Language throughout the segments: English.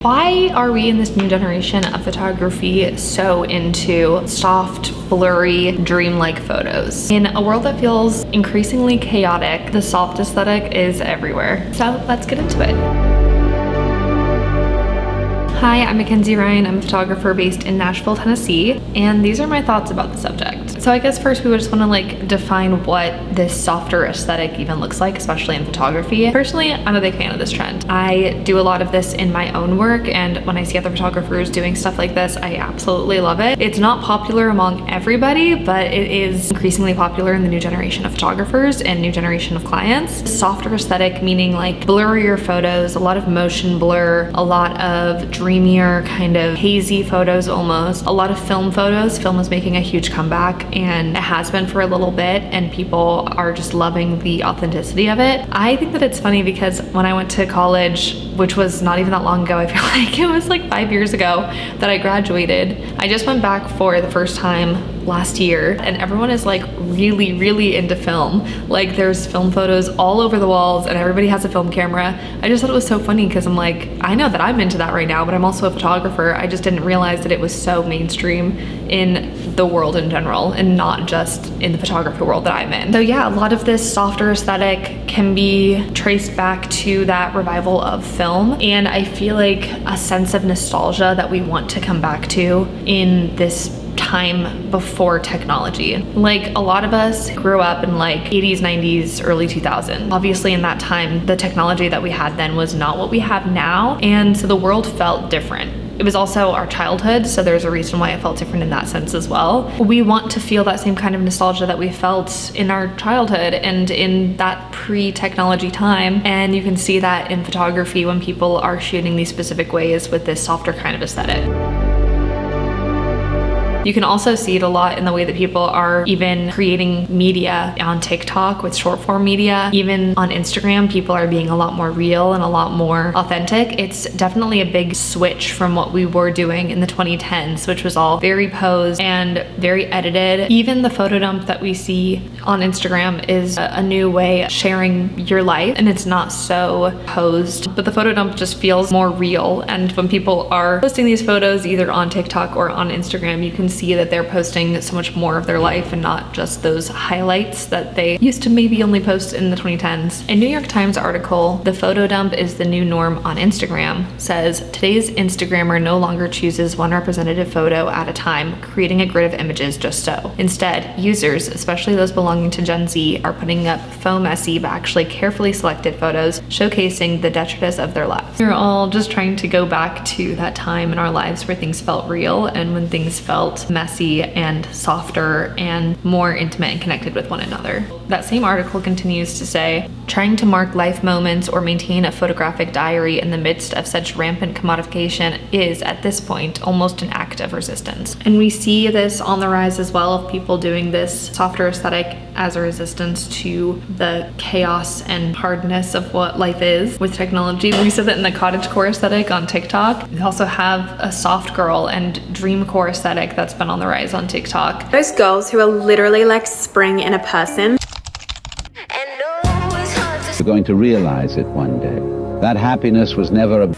Why are we in this new generation of photography so into soft, blurry, dreamlike photos? In a world that feels increasingly chaotic, the soft aesthetic is everywhere. So let's get into it. Hi, I'm Mackenzie Ryan. I'm a photographer based in Nashville, Tennessee, and these are my thoughts about the subject. So I guess first we would just want to define what this softer aesthetic even looks like, especially in photography. Personally, I'm a big fan of this trend. I do a lot of this in my own work, and when I see other photographers doing stuff like this, I absolutely love it. It's not popular among everybody, but it is increasingly popular in the new generation of photographers and new generation of clients. Softer aesthetic meaning blurrier photos, a lot of motion blur, a lot of dreamier, kind of hazy photos almost. A lot of film photos. Film is making a huge comeback, and it has been for a little bit, and people are just loving the authenticity of it. I think that it's funny because when I went to college, which was not even that long ago, I feel like it was 5 years ago that I graduated. I just went back for the first time last year, and everyone is really into film. There's film photos all over the walls and everybody has a film camera. I just thought it was so funny because I'm I know that I'm into that right now, but I'm also a photographer. I just didn't realize that it was so mainstream in the world in general and not just in the photography world that I'm in. So yeah, a lot of this softer aesthetic can be traced back to that revival of film, and I feel like a sense of nostalgia that we want to come back to in this time before technology. A lot of us grew up in 80s, 90s, early 2000s. Obviously in that time, the technology that we had then was not what we have now, and so the world felt different. It was also our childhood, so there's a reason why it felt different in that sense as well. We want to feel that same kind of nostalgia that we felt in our childhood and in that pre-technology time, and you can see that in photography when people are shooting these specific ways with this softer kind of aesthetic. You can also see it a lot in the way that people are even creating media on TikTok with short form media. Even on Instagram, people are being a lot more real and a lot more authentic. It's definitely a big switch from what we were doing in the 2010s, which was all very posed and very edited. Even the photo dump that we see on Instagram is a new way of sharing your life, and it's not so posed, but the photo dump just feels more real. And when people are posting these photos either on TikTok or on Instagram, you can see that they're posting so much more of their life and not just those highlights that they used to maybe only post in the 2010s. A New York Times article, "The Photo Dump is the New Norm on Instagram," says, "Today's Instagrammer no longer chooses one representative photo at a time, creating a grid of images just so. Instead, users, especially those belonging to Gen Z, are putting up faux messy but actually carefully selected photos showcasing the detritus of their lives." We're all just trying to go back to that time in our lives where things felt real and when things felt messy and softer and more intimate and connected with one another. That same article continues to say, "Trying to mark life moments or maintain a photographic diary in the midst of such rampant commodification is, at this point, almost an act of resistance." And we see this on the rise as well of people doing this softer aesthetic as a resistance to the chaos and hardness of what life is with technology. We said that in the cottagecore aesthetic on TikTok. We also have a soft girl and dreamcore aesthetic that's been on the rise on TikTok. Those girls who are literally like spring in a person. You're going to realize it one day. That happiness was never a...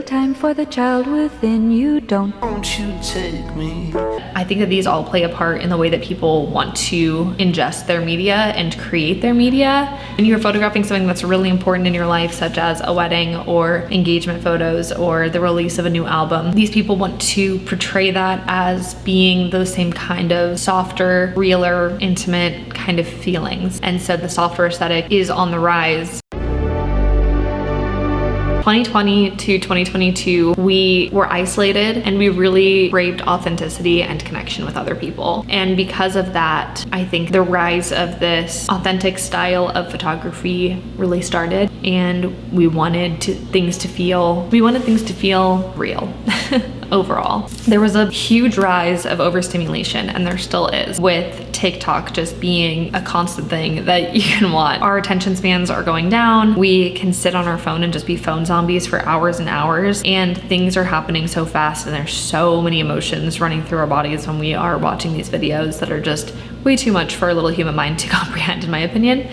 Time for the child within you, don't you take me. I think that these all play a part in the way that people want to ingest their media and create their media. When you're photographing something that's really important in your life, such as a wedding or engagement photos or the release of a new album, these people want to portray that as being those same kind of softer, realer, intimate kind of feelings. And so the softer aesthetic is on the rise. 2020 to 2022, we were isolated and we really craved authenticity and connection with other people. And because of that, I think the rise of this authentic style of photography really started, and we wanted things to feel real. Overall, there was a huge rise of overstimulation, and there still is, with TikTok just being a constant thing that you can want. Our attention spans are going down. We can sit on our phone and just be phone zombies for hours and hours, and things are happening so fast, and there's so many emotions running through our bodies when we are watching these videos that are just way too much for a little human mind to comprehend, in my opinion.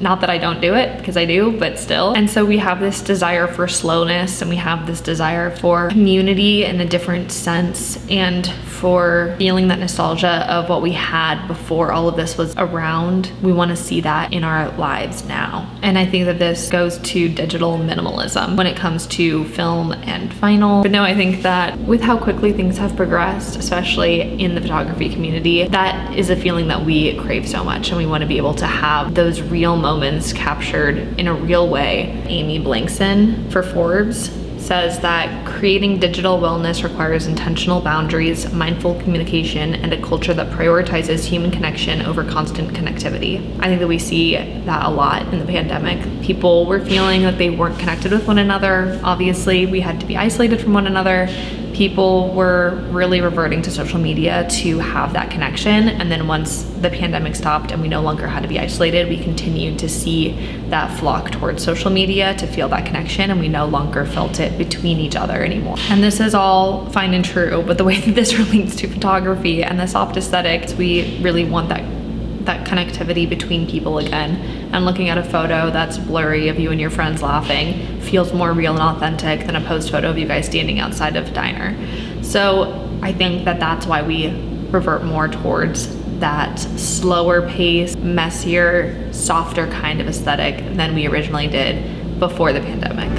Not that I don't do it, because I do, but still. And so we have this desire for slowness, and we have this desire for community in a different sense, and for feeling that nostalgia of what we had before all of this was around. We want to see that in our lives now. And I think that this goes to digital minimalism when it comes to film and vinyl. But no, I think that with how quickly things have progressed, especially in the photography community, that is a feeling that we crave so much, and we want to be able to have those real moments captured in a real way. Amy Blankson for Forbes says that creating digital wellness requires intentional boundaries, mindful communication, and a culture that prioritizes human connection over constant connectivity. I think that we see that a lot in the pandemic. People were feeling that they weren't connected with one another. Obviously, we had to be isolated from one another. People were really reverting to social media to have that connection. And then once the pandemic stopped and we no longer had to be isolated, we continued to see that flock towards social media to feel that connection, and we no longer felt it between each other anymore. And this is all fine and true, but the way that this relates to photography and the soft aesthetics, we really want that connectivity between people again. And looking at a photo that's blurry of you and your friends laughing feels more real and authentic than a post photo of you guys standing outside of a diner. So I think that that's why we revert more towards that slower pace, messier, softer kind of aesthetic than we originally did before the pandemic.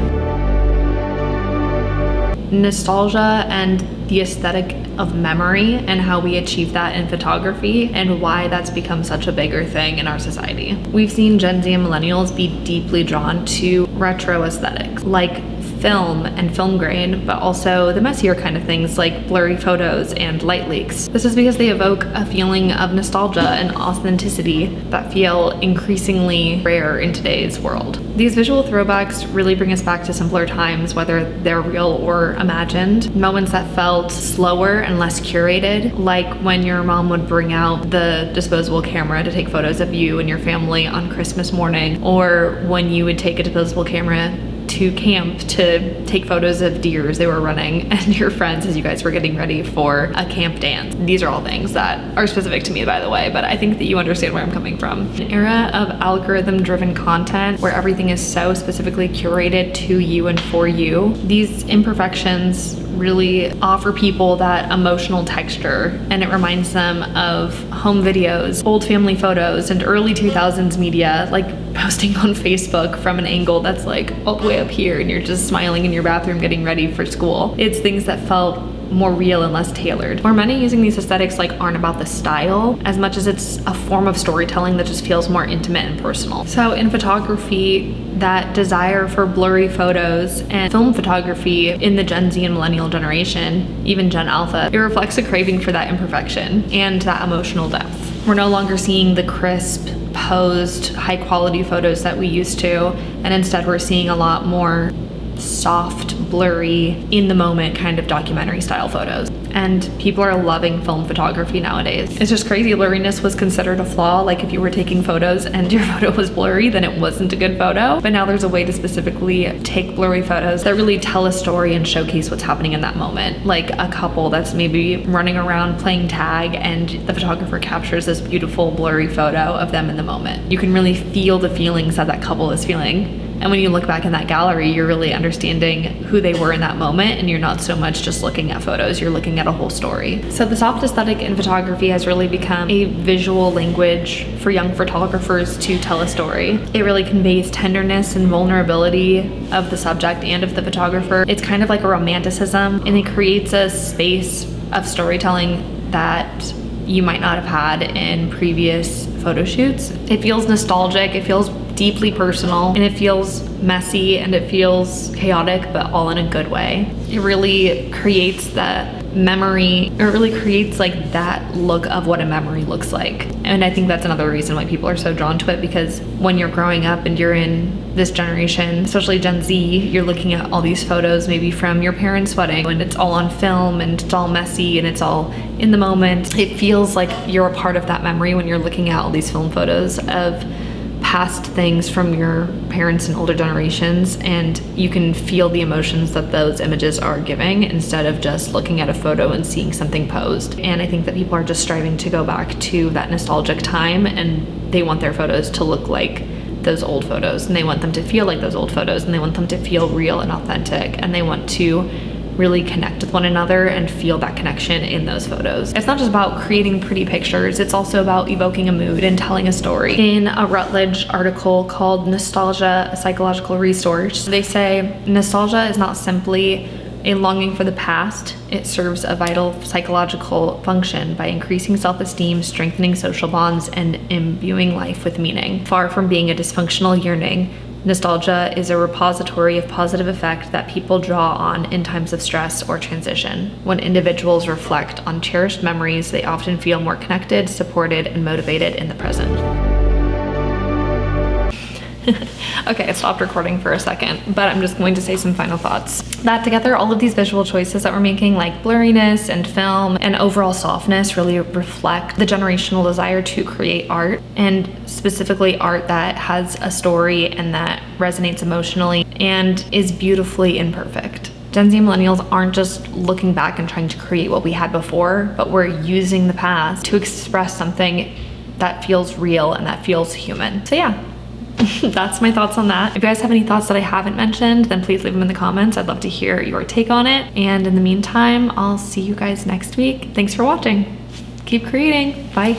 Nostalgia and the aesthetic of memory and how we achieve that in photography, and why that's become such a bigger thing in our society. We've seen Gen Z and millennials be deeply drawn to retro aesthetics like film and film grain, but also the messier kind of things like blurry photos and light leaks. This is because they evoke a feeling of nostalgia and authenticity that feel increasingly rare in today's world. These visual throwbacks really bring us back to simpler times, whether they're real or imagined. Moments that felt slower and less curated, like when your mom would bring out the disposable camera to take photos of you and your family on Christmas morning, or when you would take a disposable camera to camp to take photos of deer as they were running and your friends as you guys were getting ready for a camp dance. These are all things that are specific to me, by the way, but I think that you understand where I'm coming from. An era of algorithm-driven content where everything is so specifically curated to you and for you. These imperfections really offer people that emotional texture, and it reminds them of home videos, old family photos, and early 2000s media, like posting on Facebook from an angle that's like all the way up here and you're just smiling in your bathroom getting ready for school. It's things that felt more real and less tailored. Or many using these aesthetics like aren't about the style as much as it's a form of storytelling that just feels more intimate and personal. So in photography, that desire for blurry photos and film photography in the Gen Z and millennial generation, even Gen Alpha, it reflects a craving for that imperfection and that emotional depth. We're no longer seeing the crisp, posed, high quality photos that we used to, and instead we're seeing a lot more soft, blurry, in the moment kind of documentary style photos. And people are loving film photography nowadays. It's just crazy. Blurriness was considered a flaw. Like if you were taking photos and your photo was blurry, then it wasn't a good photo. But now there's a way to specifically take blurry photos that really tell a story and showcase what's happening in that moment. Like a couple that's maybe running around playing tag and the photographer captures this beautiful blurry photo of them in the moment. You can really feel the feelings that that couple is feeling. And when you look back in that gallery, you're really understanding who they were in that moment, and you're not so much just looking at photos, you're looking at a whole story. So the soft aesthetic in photography has really become a visual language for young photographers to tell a story. It really conveys tenderness and vulnerability of the subject and of the photographer. It's kind of like a romanticism, and it creates a space of storytelling that you might not have had in previous photo shoots. It feels nostalgic, it feels deeply personal, and it feels messy, and it feels chaotic, but all in a good way. It really creates the memory, it really creates like that look of what a memory looks like. And I think that's another reason why people are so drawn to it, because when you're growing up and you're in this generation, especially Gen Z, you're looking at all these photos maybe from your parents' wedding, and it's all on film and it's all messy and it's all in the moment. It feels like you're a part of that memory when you're looking at all these film photos of past things from your parents and older generations, and you can feel the emotions that those images are giving instead of just looking at a photo and seeing something posed. And I think that people are just striving to go back to that nostalgic time, and they want their photos to look like those old photos, and they want them to feel like those old photos, and they want them to feel real and authentic, and they want to really connect with one another and feel that connection in those photos. It's not just about creating pretty pictures, it's also about evoking a mood and telling a story. In a Routledge article called Nostalgia, a Psychological Resource, they say nostalgia is not simply a longing for the past. It serves a vital psychological function by increasing self-esteem, strengthening social bonds, and imbuing life with meaning. Far from being a dysfunctional yearning, nostalgia is a repository of positive effect that people draw on in times of stress or transition. When individuals reflect on cherished memories, they often feel more connected, supported, and motivated in the present. Okay, I stopped recording for a second, but I'm just going to say some final thoughts. That together, all of these visual choices that we're making, like blurriness and film and overall softness, really reflect the generational desire to create art, and specifically art that has a story and that resonates emotionally and is beautifully imperfect. Gen Z millennials aren't just looking back and trying to create what we had before, but we're using the past to express something that feels real and that feels human. So yeah. That's my thoughts on that. If you guys have any thoughts that I haven't mentioned, then please leave them in the comments. I'd love to hear your take on it. And in the meantime, I'll see you guys next week. Thanks for watching. Keep creating. Bye.